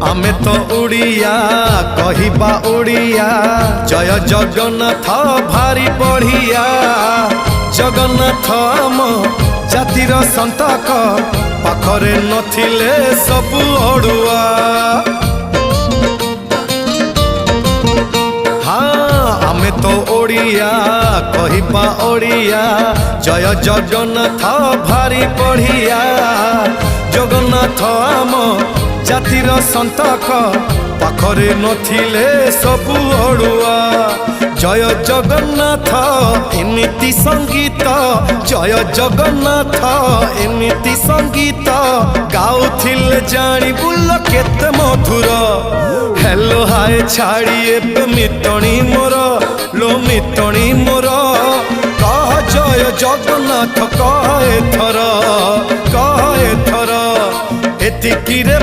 आमे तो उड़िया कहिबा उड़िया जय जगन्नाथ भारी बढ़िया जगन्नाथ आम जातिर संतक पाखरे नथिले सबु अड़ुआ हाँ आमे तो ओडिया कहिबा ओडिया जय जगन्नाथ भारी बढ़िया जगन्नाथ आम जातिर संतक पाखरे नथिले सबु अड़ुआ जय जगन्नाथ एमिति संगीत जय जगन्नाथ एमिति संगीत गाउथिले जानी बुल केते मधुर हेलो हाय छाड़ी एबे मितणी मोर लो मितणी मोर कह जय जगन्नाथ कह एथर एतिकी रे।